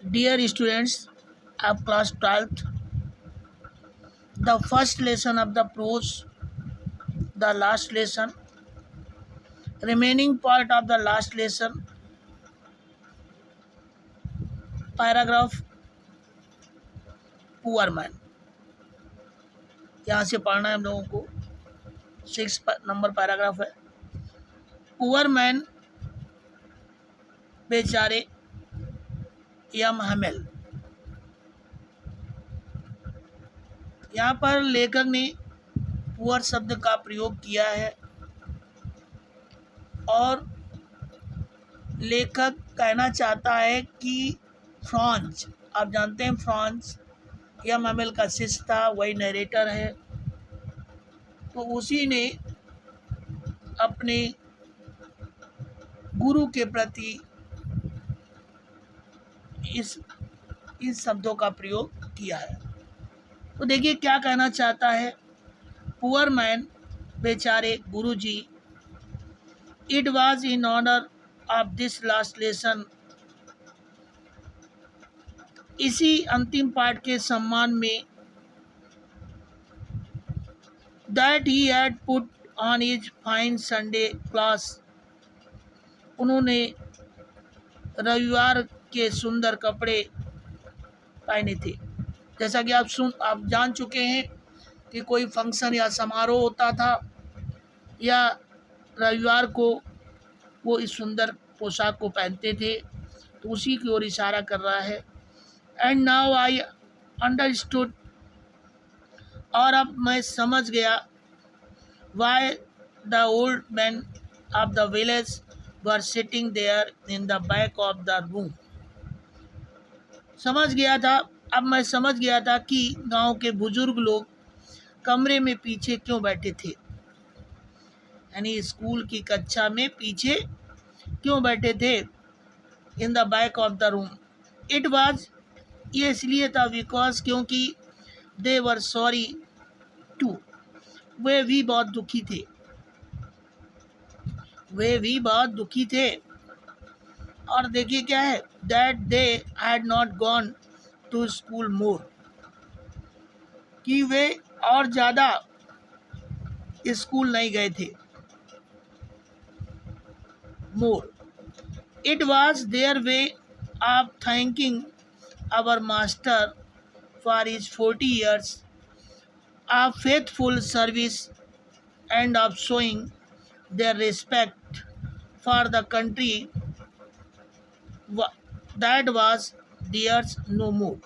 Dear students of class 12th, the first lesson of the prose, the last lesson, remaining part of the last lesson, paragraph poor man. यहाँ से पढ़ना है हम लोगों को 6 number paragraph है। Poor man बेचारे यम हमेल। यहाँ पर लेखक ने पुअर शब्द का प्रयोग किया है और लेखक कहना चाहता है कि फ्रांस, आप जानते हैं फ्रांस यम हमेल का शिष्य था, वही नरेटर है। तो उसी ने अपने गुरु के प्रति इस शब्दों का प्रयोग किया है। तो देखिए क्या कहना चाहता है। पुअर मैन बेचारे गुरुजी, it was in honour of this last lesson, इसी अंतिम पाठ के सम्मान में, that he had put on his fine Sunday class, उन्होंने रविवार के सुंदर कपड़े पहने थे। जैसा कि आप जान चुके हैं कि कोई फंक्शन या समारोह होता था या रविवार को वो इस सुंदर पोशाक को पहनते थे, तो उसी की ओर इशारा कर रहा है। एंड नाउ आई अंडरस्टूड, और अब मैं समझ गया, why the old man of the village were sitting there in the back of the room. समझ गया था, अब मैं समझ गया था कि गांव के बुजुर्ग लोग कमरे में पीछे क्यों बैठे थे, यानी स्कूल की कक्षा में पीछे क्यों बैठे थे, इन the back of the room. It was, ये इसलिए था, बिकॉज, क्योंकि, दे वर सॉरी टू, वे भी बहुत दुखी थे, वे भी बहुत दुखी थे। और देखिए क्या है, that they had not gone to school more, कि वे और ज़्यादा स्कूल नहीं गए थे। More, it was their way of thanking our master for his 40 years of faithful service and of showing their respect for the country that was theirs no more।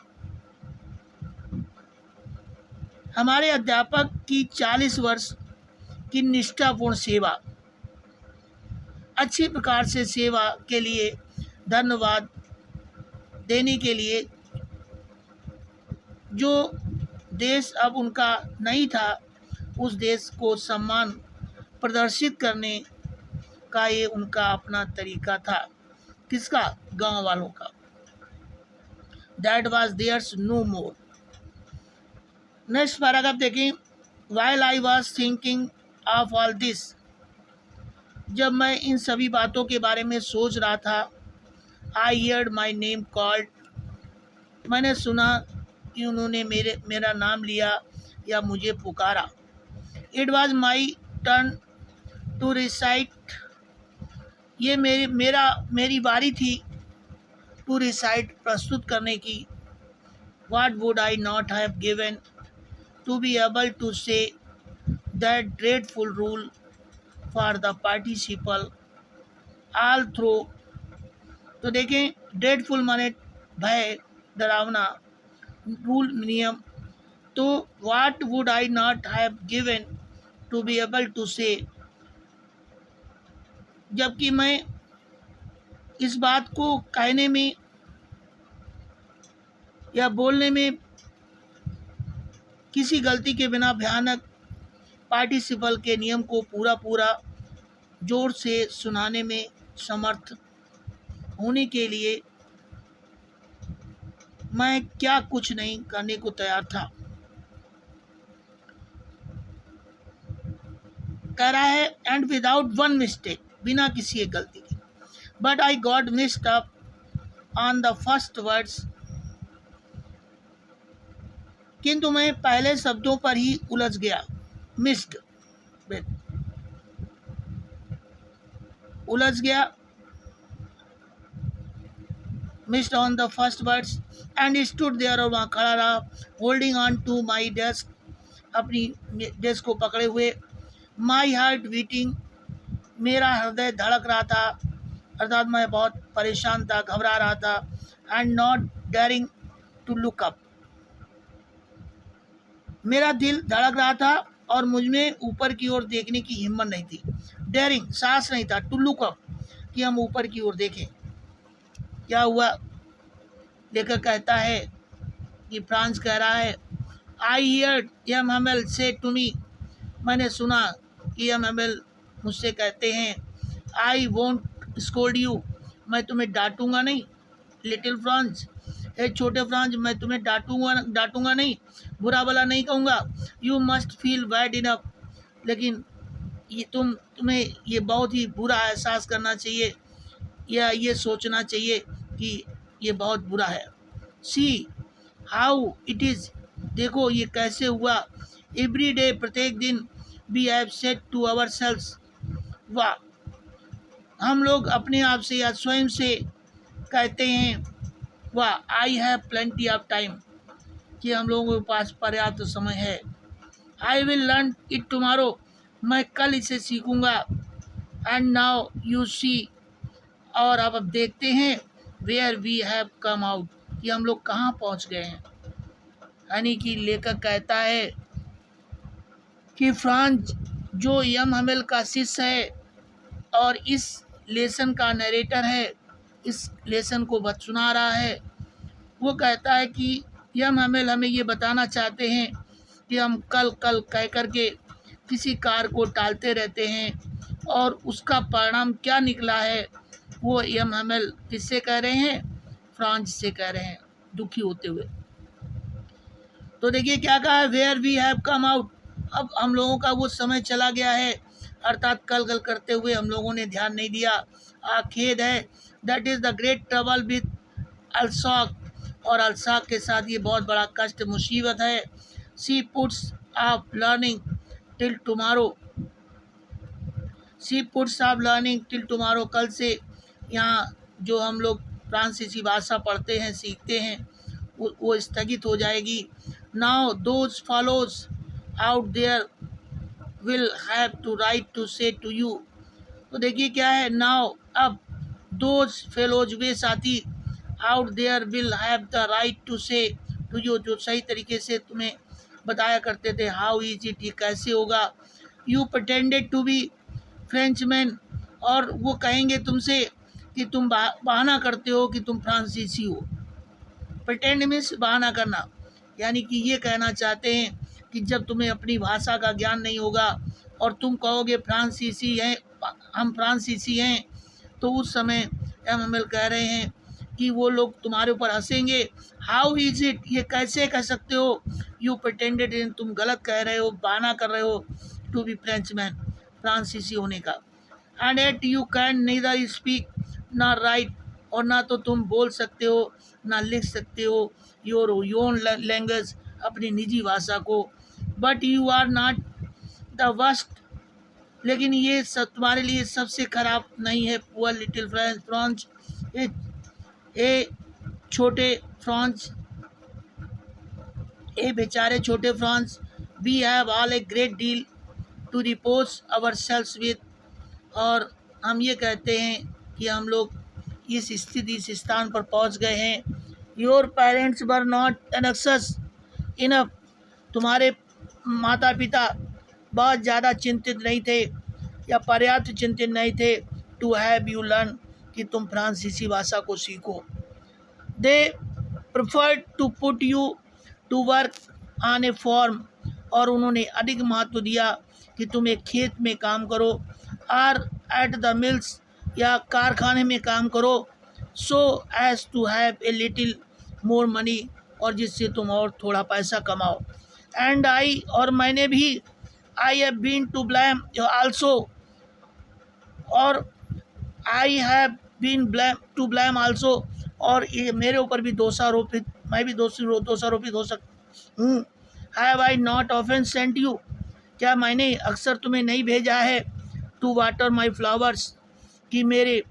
हमारे अध्यापक की 40 वर्ष की निष्ठापूर्ण सेवा, अच्छी प्रकार से सेवा के लिए धन्यवाद देने के लिए, जो देश अब उनका नहीं था, उस देश को सम्मान प्रदर्शित करने का ये उनका अपना तरीका था। किसका? गांव वालों का। That was theirs no more. Next paragraph देखें। While I was thinking of all this, जब मैं इन सभी बातों के बारे में सोच रहा था, आई हियर्ड माई नेम कॉल्ड, मैंने सुना कि उन्होंने मेरा नाम लिया या मुझे पुकारा। It was my turn to recite, ये मेरी बारी थी, टू रिसाइट, प्रस्तुत करने की। What would I not have given to be able to say that dreadful rule for the participle all through. तो देखें, ड्रेडफुल माने भय, डरावना, रूल नियम। तो what would I not have given to be able to say, जबकि मैं इस बात को कहने में या बोलने में किसी गलती के बिना भयानक पार्टिसिपल के नियम को पूरा जोर से सुनाने में समर्थ होने के लिए मैं क्या कुछ नहीं करने को तैयार था। कह रहा है, एंड विदाउट वन मिस्टेक, बिना किसी एक गलती के। But I got missed up, on the first words, किंतु मैं पहले शब्दों पर ही उलझ गया। मिस्ड, उलझ गया, missed on the first words and stood there, और वहाँ खड़ा रहा, holding on to my desk, अपनी डेस्क को पकड़े हुए, माई हार्ट बीटिंग, मेरा हृदय धड़क रहा था, अर्थात मैं बहुत परेशान था, घबरा रहा था, and not daring to look up, मेरा दिल धड़क रहा था और मुझ में ऊपर की ओर देखने की हिम्मत नहीं थी। डेयरिंग, साहस नहीं था, टू लुक अप, कि हम ऊपर की ओर देखें। क्या हुआ? लेखक कहता है कि फ्रांस कह रहा है, आई हियर्ड एम हमेल से टू मी, मैंने सुना कि एम हमेल मुझसे कहते हैं, आई वोंट स्कोल्ड यू, मैं तुम्हें डांटूंगा नहीं, लिटिल फ्रांस, हे छोटे फ्रांस, मैं तुम्हें डांटूंगा नहीं, बुरा भला नहीं कहूँगा, you must feel bad enough, लेकिन ये तुम्हें ये बहुत ही बुरा एहसास करना चाहिए, या ये सोचना चाहिए कि ये बहुत बुरा है। सी हाउ इट इज़, देखो ये कैसे हुआ, एवरी डे, प्रत्येक दिन, we have said to ourselves, वाह, हम लोग अपने आप से या स्वयं से कहते हैं, वाह, I have plenty of time, कि हम लोगों के पास पर्याप्त समय है। I will learn it tomorrow, मैं कल इसे सीखूंगा। एंड नाउ यू सी, और अब देखते हैं, where we have come out, कि हम लोग कहाँ पहुँच गए हैं। यानी कि लेखक कहता है कि फ्रांस जो यम हमेल का शिष्य है और इस लेसन का नरेटर है, इस लेसन को सुना रहा है, वो कहता है कि यम हमेल हमें ये बताना चाहते हैं कि हम कल कल कह कर के किसी कार्य को टालते रहते हैं, और उसका परिणाम क्या निकला है वो यम हमेल किससे कह रहे हैं? फ्रांस से कह रहे हैं, दुखी होते हुए। तो देखिए क्या कहा है, where we have come out, अब हम लोगों का वो समय चला गया है, अर्थात कल कल करते हुए हम लोगों ने ध्यान नहीं दिया, खेद है। That is the great trouble with Alsace, और अल्साक के साथ ये बहुत बड़ा कष्ट, मुसीबत है। She puts off learning till tomorrow, she puts off learning till tomorrow, कल से यहाँ जो हम लोग फ्रांसीसी भाषा पढ़ते हैं, सीखते हैं, वो स्थगित हो जाएगी। Now those fellows out there will have to right to say to you, तो देखिए क्या है, नाउ, अब, दोज फेलोज, वे साथी, out there will have the right to say to you, जो सही तरीके से तुम्हें बताया करते थे, हाउ इज इट, ये कैसे होगा। You pretended to be Frenchman, और वो कहेंगे तुमसे कि तुम बहाना करते हो कि तुम फ्रांसीसी हो। प्रटेंड मीन्स बहाना करना, यानी कि ये कहना चाहते हैं कि जब तुम्हें अपनी भाषा का ज्ञान नहीं होगा और तुम कहोगे फ्रांसीसी हैं, हम फ्रांसीसी हैं, तो उस समय एम एम एल कह रहे हैं कि वो लोग तुम्हारे ऊपर हंसेंगे। हाउ इज इट, ये कैसे कह सकते हो, यू प्रटेंडेड, तुम गलत कह रहे हो, बहाना कर रहे हो, टू बी फ्रेंचमैन, फ्रांसीसी होने का। And yet you can neither speak ना राइट, और ना तो तुम बोल सकते हो ना लिख सकते हो योर ओन लैंग्वेज, अपनी निजी भाषा को। But you are not the worst, लेकिन ये सब तुम्हारे लिए सबसे खराब नहीं है। पुअर लिटिल फ्रांस, ए छोटे फ्रांस, ए बेचारे छोटे France, we have all a great deal to reproach ourselves with, और हम ये कहते हैं कि हम लोग इस स्थिति, इस स्थान पर पहुंच गए हैं। Your parents were not anxious enough, तुम्हारे माता पिता बहुत ज़्यादा चिंतित नहीं थे या पर्याप्त चिंतित नहीं थे, टू हैव यू लर्न, कि तुम फ्रांसीसी भाषा को सीखो। They preferred to put you to work on a farm, और उन्होंने अधिक महत्व दिया कि तुम एक खेत में काम करो, और एट द मिल्स, या कारखाने में काम करो, so as to have a little more money, और जिससे तुम और थोड़ा पैसा कमाओ। एंड आई, और मैंने भी, I have been to blame also, और I have been to blame also, और ये मेरे ऊपर भी दोषारोपित, मैं भी दोषारोपित हो सकता हूँ। Have I not often sent you, क्या मैंने अक्सर तुम्हें नहीं भेजा है, टू वाटर माई फ्लावर्स, कि मेरे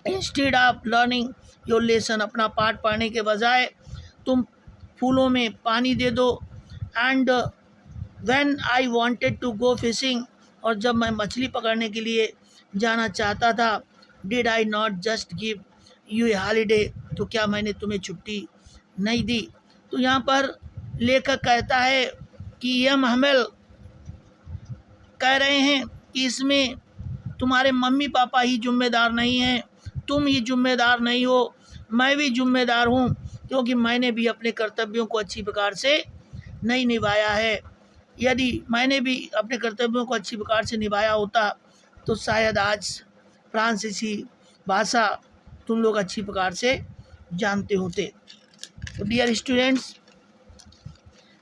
instead of learning your lesson, अपना पाठ पढ़ने के बजाय तुम फूलों में पानी दे दो। And when I wanted to go fishing, और जब मैं मछली पकड़ने के लिए जाना चाहता था, did I not just give U A holiday, तो क्या मैंने तुम्हें छुट्टी नहीं दी। तो यहाँ पर लेखक कहता है कि एम हमेल कह रहे हैं कि इसमें तुम्हारे मम्मी पापा ही जिम्मेदार नहीं हैं, तुम ही जिम्मेदार नहीं हो, मैं भी जिम्मेदार हूँ, क्योंकि मैंने भी अपने कर्तव्यों को अच्छी प्रकार से नहीं निभाया है। यदि मैंने भी अपने कर्तव्यों को अच्छी प्रकार से निभाया होता तो शायद आज फ्रांसीसी भाषा तुम लोग अच्छी प्रकार से जानते होते। तो dear students,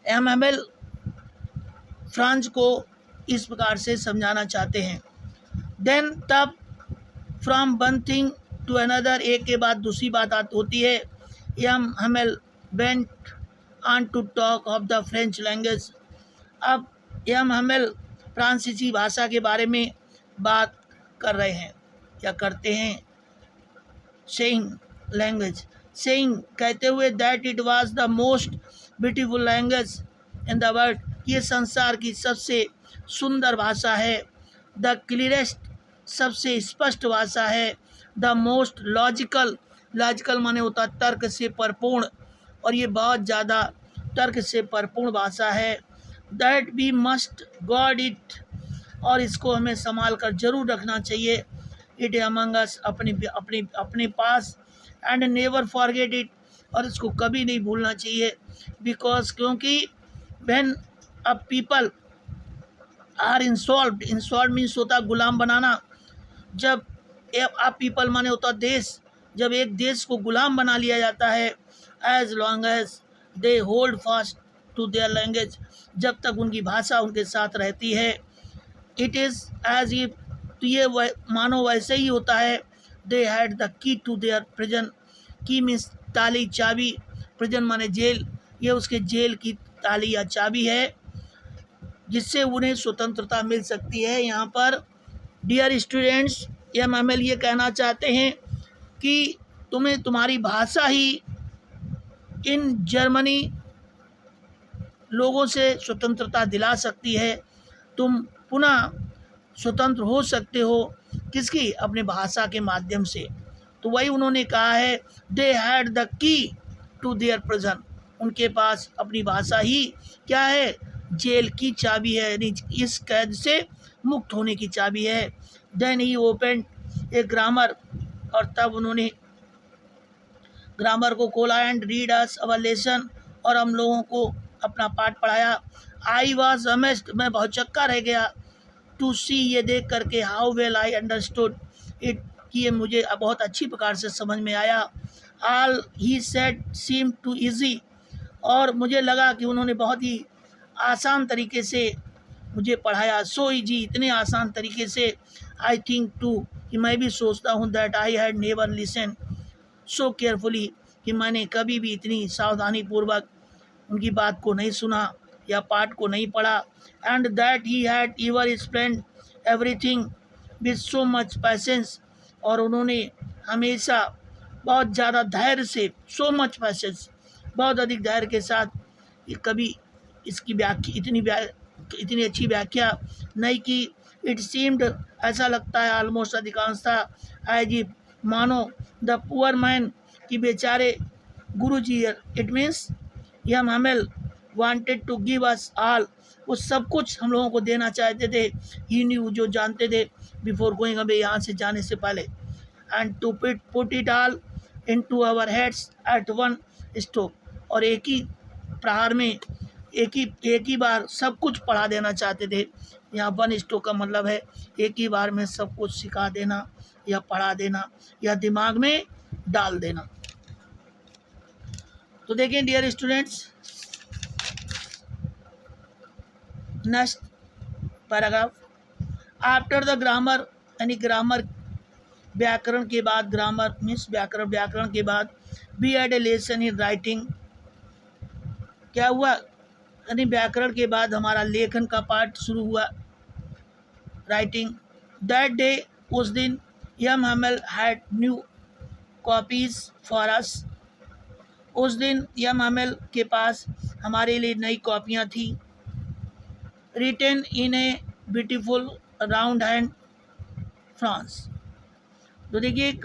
M M Franz को इस प्रकार से समझाना चाहते हैं। देन तब from one thing to another, एक के बाद दूसरी बात होती है। M Hamel went on to talk of the French language, अब एम हमेल फ्रांसीसी भाषा के बारे में बात कर रहे हैं या करते हैं। सेइंग लैंग्वेज, सेइंग कहते हुए that it was the most beautiful language in the world, ये संसार की सबसे सुंदर भाषा है। द क्लियरेस्ट, सबसे स्पष्ट भाषा है। द मोस्ट लॉजिकल, लॉजिकल माने होता तर्क से परिपूर्ण, और ये बहुत ज़्यादा तर्क से परिपूर्ण भाषा है। That we must guard it, और इसको हमें संभाल कर जरूर रखना चाहिए। इट अमंग अस, अपने पास। एंड नेवर फॉरगेट इट, और इसको कभी नहीं भूलना चाहिए। बिकॉज, क्योंकि when a people are enslaved, enslaved means होता गुलाम बनाना। जब अ पीपल माने होता देश, जब एक देश को गुलाम बना लिया जाता है, as long as they hold fast to their language, जब तक उनकी भाषा उनके साथ रहती है। इट इज़ एज इफ, तो ये मानो वैसे ही होता है। They had the key to their prison, key means ताली, चाबी, प्रिजन माने जेल, ये उसके जेल की ताली या चाबी है जिससे उन्हें स्वतंत्रता मिल सकती है। यहाँ पर dear students, M M L ये कहना चाहते हैं कि तुम्हें तुम्हारी भाषा ही इन जर्मनी लोगों से स्वतंत्रता दिला सकती है। तुम पुनः स्वतंत्र हो सकते हो, किसकी, अपने भाषा के माध्यम से। तो वही उन्होंने कहा है, they had the key to their prison, उनके पास अपनी भाषा ही क्या है, जेल की चाबी है, यानी इस कैद से मुक्त होने की चाबी है। Then he open a grammar, और तब उन्होंने ग्रामर को खोला। And read us our lesson, और हम लोगों को अपना पाठ पढ़ाया। आई वॉज अमेज्ड, मैं बहुत चक्का रह गया। टू सी, ये देख करके, how well I understood it, कि ये मुझे बहुत अच्छी प्रकार से समझ में आया। All he said seem too easy, और मुझे लगा कि उन्होंने बहुत ही आसान तरीके से मुझे पढ़ाया। सो ईजी, इतने आसान तरीके से। आई थिंक टू, कि मैं भी सोचता हूँ, that I had never listen so carefully, कि मैंने कभी भी इतनी सावधानी पूर्वक उनकी बात को नहीं सुना या पाठ को नहीं पढ़ा। And that he had ever explained everything with so much patience, और उन्होंने हमेशा बहुत ज़्यादा धैर्य से, सो मच पैसेंस, बहुत अधिक धैर्य के साथ, कभी इसकी व्याख्या, इतनी अच्छी व्याख्या नहीं की। इट सीम्ड, ऐसा लगता है, ऑलमोस्ट अधिकांश था, एज इफ, मानो, द पुअर मैन, कि बेचारे गुरुजी, it means M Hamel wanted to give us all, वो सब कुछ हम लोगों को देना चाहते थे। ही न्यू, जो जानते थे, बिफोर गोइंग अवे, यहाँ से जाने से पहले। And to put it all into our heads at one stroke, और एक ही प्रहार में, एक ही बार सब कुछ पढ़ा देना चाहते थे। यहाँ वन स्ट्रोक का मतलब है एक ही बार में सब कुछ सिखा देना या पढ़ा देना या दिमाग में डाल देना। तो देखें dear students, next paragraph, after the grammar, यानी ग्रामर व्याकरण के बाद ग्रामर मीन्स व्याकरण, व्याकरण के बाद we had a lesson in writing. क्या हुआ, यानी व्याकरण के बाद हमारा लेखन का पाठ शुरू हुआ, राइटिंग। दैट डे, उस दिन, M Hamel had new copies for us. उस दिन यम हमल के पास हमारे लिए नई कॉपियाँ थी। Written in a beautiful round hand France. तो देखिए,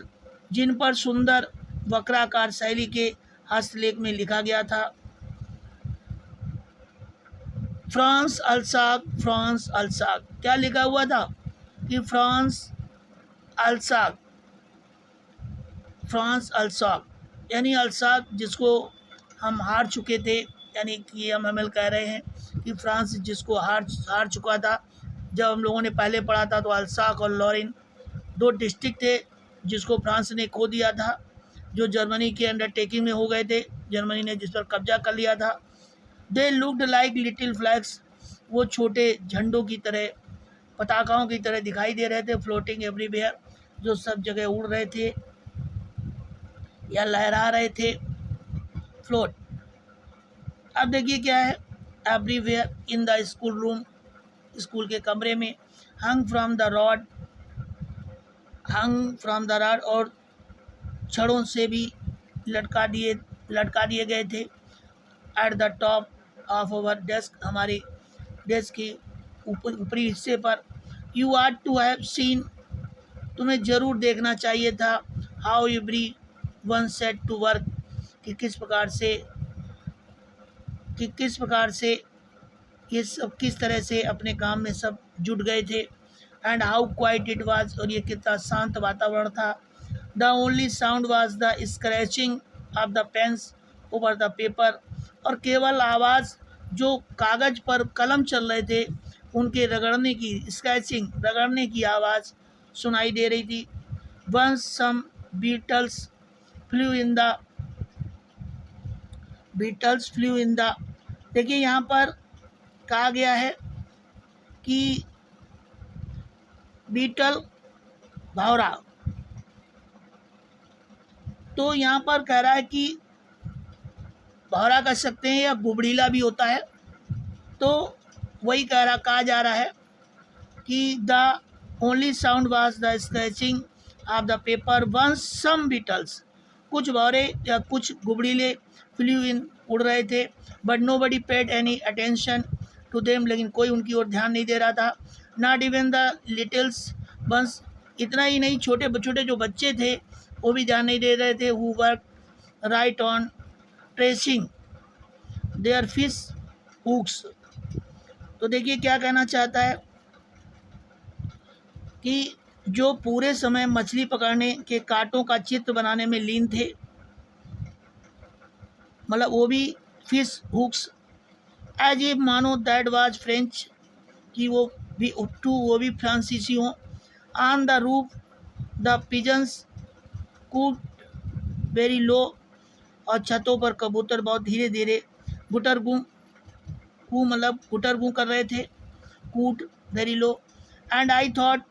जिन पर सुंदर वक्राकार शैली के हस्तलेख में लिखा गया था, फ्रांस अल्साक, फ्रांस अल्साक। क्या लिखा हुआ था कि फ्रांस अल्साक, फ्रांस अल्साक, यानी अल्साक जिसको हम हार चुके थे, यानी कि हम एम कह रहे हैं कि फ्रांस जिसको हार चुका था। जब हम लोगों ने पहले पढ़ा था तो अल्साक और लॉरिन दो डिस्ट्रिक्ट थे जिसको फ्रांस ने खो दिया था, जो जर्मनी के अंडरटेकिंग में हो गए थे, जर्मनी ने जिस पर कब्जा कर लिया था। They looked like little flags, वो छोटे झंडों की तरह, पताकाओं की तरह दिखाई दे रहे थे, फ्लोटिंग एवरीवेयर, जो सब जगह उड़ रहे थे या लहरा रहे थे, फ्लोट। अब देखिए क्या है, everywhere in the school room, school के कमरे में, hung from the rod, hung from the rod, और छड़ों से भी लटका दिए गए थे। At the top of our desk, हमारी डेस्क की ऊपरी हिस्से पर। You are to have seen, तुम्हें जरूर देखना चाहिए था। How everyone set to work, कि किस प्रकार से ये सब किस तरह से अपने काम में सब जुट गए थे। And how quiet it was, और ये कितना शांत वातावरण था। The only sound was the scratching of the pens over the paper, और केवल आवाज़ जो कागज़ पर कलम चल रहे थे उनके रगड़ने की, स्क्रैचिंग, रगड़ने की आवाज़ सुनाई दे रही थी। Once some beetles flew in the, देखिए यहाँ पर कहा गया है कि बीटल, भौरा, तो यहाँ पर कह रहा है कि भौरा कह सकते हैं या बुबड़ीला भी होता है। तो वही कहा जा रहा है कि the only sound was the scratching of the paper once some beetles, कुछ भौरे या कुछ गुबड़ीले फ्लू इन, उड़ रहे थे। But nobody paid any attention to them, लेकिन कोई उनकी ओर ध्यान नहीं दे रहा था। Not even the littlest ones, इतना ही नहीं, छोटे छोटे जो बच्चे थे वो भी ध्यान नहीं दे रहे थे। Who work right on tracing their fish hooks. तो देखिए क्या कहना चाहता है कि जो पूरे समय मछली पकड़ने के कांटों का चित्र बनाने में लीन थे, मतलब वो भी फिश हुक्स, एज ए मानो दैट वाज फ्रेंच, कि वो भी फ्रांसीसी हों। On the roof the pigeons cooed very low, और छतों पर कबूतर बहुत धीरे धीरे गुटर गूँ कर रहे थे, cooed very low. And I thought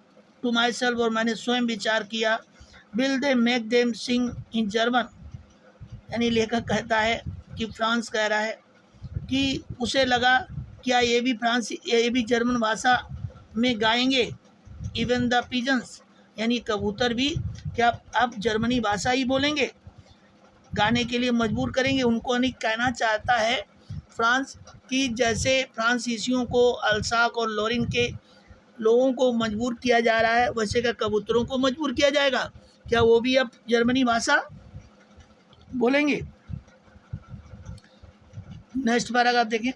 to myself, और मैंने स्वयं विचार किया, will they make them sing in German, यानी लेखक कहता है कि फ्रांस कह रहा है कि उसे लगा क्या ये भी जर्मन भाषा में गाएंगे। इवन द पिजन्स, यानी कबूतर भी क्या अब जर्मनी भाषा ही बोलेंगे, गाने के लिए मजबूर करेंगे उनको। नहीं, कहना चाहता है फ्रांस कि जैसे फ्रांसीसियों को, अल्साक और लॉरिन के लोगों को मजबूर किया जा रहा है, वैसे क्या कबूतरों को मजबूर किया जाएगा, क्या वो भी अब जर्मनी भाषा बोलेंगे। नेक्स्ट पैराग्राफ देखें।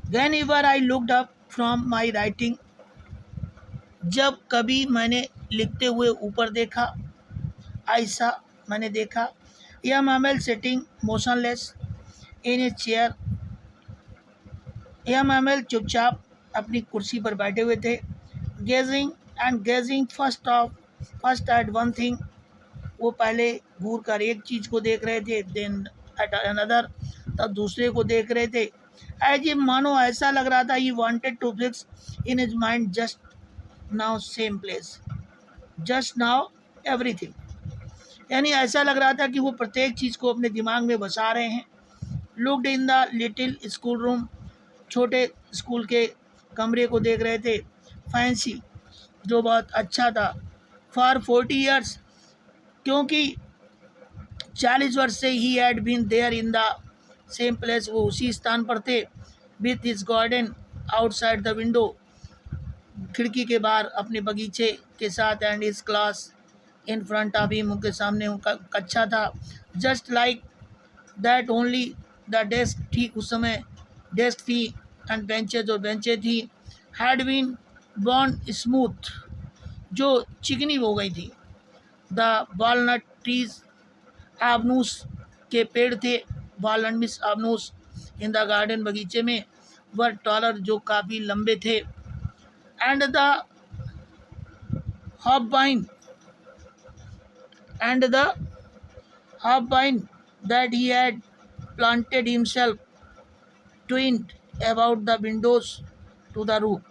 When ever I looked up from my writing, जब कभी मैंने लिखते हुए ऊपर देखा, ऐसा मैंने देखा। यह Hamel sitting motionless in a chair, यह मैमल चुपचाप अपनी कुर्सी पर बैठे हुए थे। Gazing first at one thing, वो पहले घूर कर एक चीज़ को देख रहे थे, देन एट अनदर, तब दूसरे को देख रहे थे। एज ए मानो ऐसा लग रहा था he wanted to fix in his mind just now same place, just now everything. यानी ऐसा लग रहा था कि वो प्रत्येक चीज़ को अपने दिमाग में बसा रहे हैं। Looked in the little school room, छोटे स्कूल के कमरे को देख रहे थे, फैंसी, जो बहुत अच्छा था। फॉर 40 ईयर्स, क्योंकि 40 वर्ष से he had been there in the same place, वो उसी स्थान पर थे। With his garden outside the window, खिड़की के बाहर अपने बगीचे के साथ, and his class in front of him, उनके सामने उनका कक्षा था। Just like that only the desk, ठीक उस समय डेस्क थी, एंड बेंचेज और बेंचें थी, हैड बीन बॉर्न स्मूथ, जो चिकनी हो गई थी। द वॉलनट ट्रीज, आबनूस के पेड़ थे, वॉलनट मिस आबनूस, इन द गार्डन, बगीचे में, वर टॉलर, जो काफ़ी लंबे थे, and the hop-vine and the hop-vine that he had planted himself twined about the windows to the roof,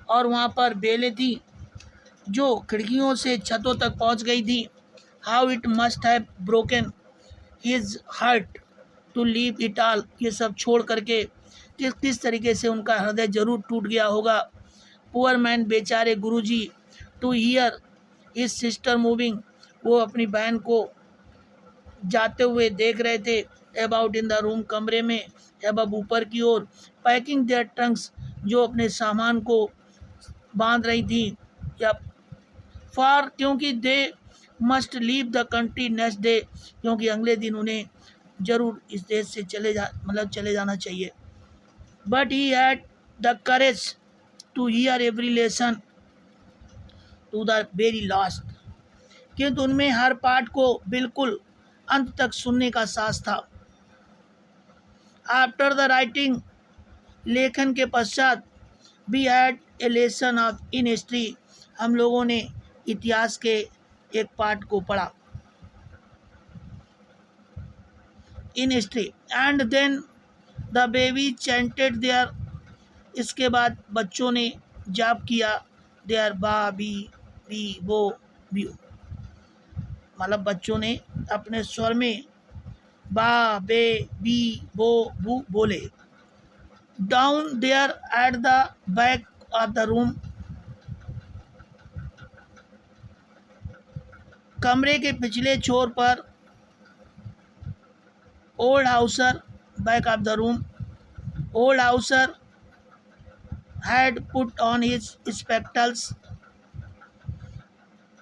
और वहाँ पर बेलें थी जो खिड़कियों से छतों तक पहुँच गई थी। How it must have broken his heart to leave it all, ये सब छोड़ करके किस तरीके से उनका हृदय जरूर टूट गया होगा। पुअर मैन, बेचारे गुरुजी, to hear his sister moving, वो अपनी बहन को जाते हुए देख रहे थे। अबाउट इन द रूम, कमरे में, अबब ऊपर की ओर, पैकिंग देयर ट्रंक्स, जो अपने सामान को बांध रही थी, या फॉर, क्योंकि they must leave the country next day, क्योंकि अगले दिन उन्हें जरूर इस देश से चले जाना चाहिए। But he had the courage to hear every lesson to the very last, किंतु उनमें हर पाठ को बिल्कुल अंत तक सुनने का साहस था। आफ्टर द राइटिंग, लेखन के पश्चात, we had a lesson of in history, हम लोगों ने इतिहास के एक पाठ को पढ़ा, in history. And then the baby chanted their, इसके बाद बच्चों ने जाप किया, देयर बा बी बी बो बी, मतलब बच्चों ने अपने स्वर में बा बे बी बो बू बोले। Down there at the back of the room, कमरे के पिछले छोर पर, old Hauser, back of the room, old Hauser had put on his spectacles,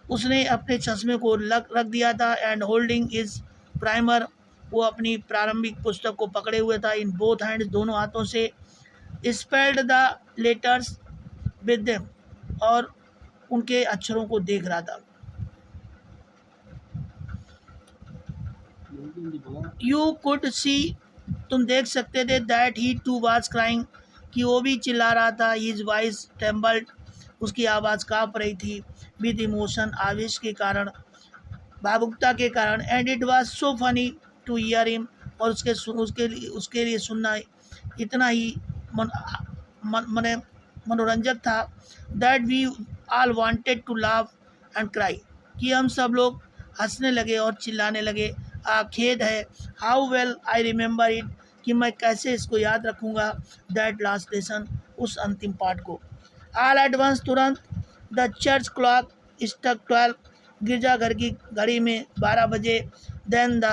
उसने अपने चश्मे को रख दिया था। एंड होल्डिंग इज प्राइमर, वो अपनी प्रारंभिक पुस्तक को पकड़े हुए था, इन बोथ हैंड्स, दोनों हाथों से। Spelled the letters with them, और उनके अक्षरों को देख रहा था। यू कुड सी, तुम देख सकते थे, that he too was crying, कि वो भी चिल्ला रहा था। हिज वॉइस ट्रेम्बल्ड, उसकी आवाज़ काँप रही थी, विद इमोशन, आवेश के कारण, भावुकता के कारण। And it was so funny to hear him, और उसके लिए सुनना इतना ही मनोरंजक था। That we all wanted to laugh and cry, कि हम सब लोग हंसने लगे और चिल्लाने लगे। खेद है, how well I remember it, कि मैं कैसे इसको याद रखूँगा, दैट लास्ट लेसन, उस अंतिम पाठ को। ऑल एट वंस, तुरंत, द चर्च क्लॉक स्ट्रक 12, गिरजाघर की घड़ी में 12 बजे। देन द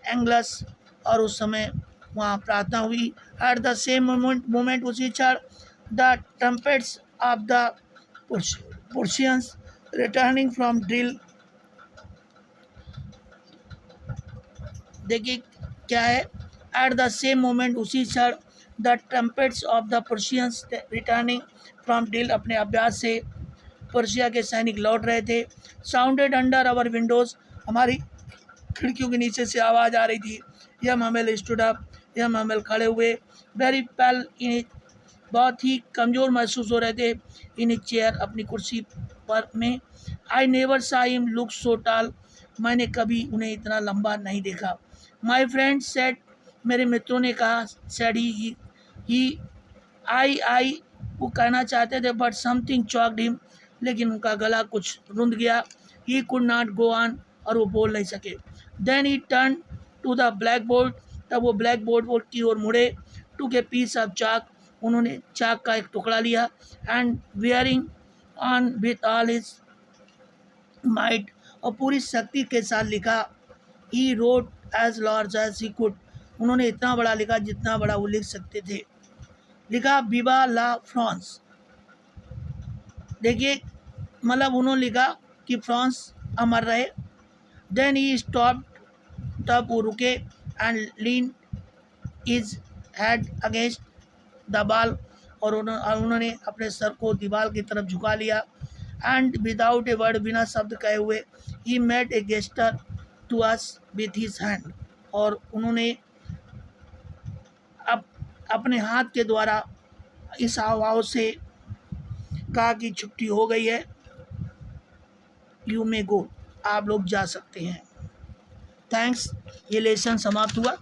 एंगल्स, और उस समय वहाँ प्रार्थना हुई। एट द सेम मोमेंट, उसी क्षण, the trumpets of the Persians returning from drill, देखिए क्या है, एट द सेम मोमेंट, उसी क्षण, the trumpets of the Persians returning from drill, अपने अभ्यास से पर्शिया के सैनिक लौट रहे थे। साउंडेड अंडर आवर विंडोज़, हमारी खिड़कियों के नीचे से आवाज़ आ रही थी। यम हमेल स्टूड अप, यम हमेल खड़े हुए। वेरी पेल इन, बहुत ही कमज़ोर महसूस हो रहे थे, इन चेयर, अपनी कुर्सी पर में। आई नेवर सा हिम लुक सो टॉल, मैंने कभी उन्हें इतना लंबा नहीं देखा। माई फ्रेंड सेड, मेरे मित्रों ने कहा, सेड ही आई, वो कहना चाहते थे, बट समथिंग चॉक्ड हिम, लेकिन उनका गला कुछ रुंध गया। He could not go on, और वो बोल नहीं सके। Then he turn to the blackboard, तब वो ब्लैक बोर्ड की ओर मुड़े। To a piece of chalk, उन्होंने चाक का एक टुकड़ा लिया। And wearing on with all his might, और पूरी शक्ति के साथ लिखा। He wrote as large as he could, उन्होंने इतना बड़ा लिखा जितना बड़ा वो लिख सकते थे। लिखा विवा ला फ्रांस। देखिए, मतलब उन्होंने लिखा कि फ्रांस अमर रहे। देन ही स्टॉप, तब वो रुके। And lean is head against the wall, और उन्होंने अपने सर को दीवार की तरफ झुका लिया। एंड विदाउट ए वर्ड, बिना शब्द कहे हुए, he made a gesture to us with his hand, और उन्होंने अपने हाथ के द्वारा इस हाव से कहा कि छुट्टी हो गई है, यू मे गो, आप लोग जा सकते हैं। थैंक्स, ये लेसन समाप्त हुआ।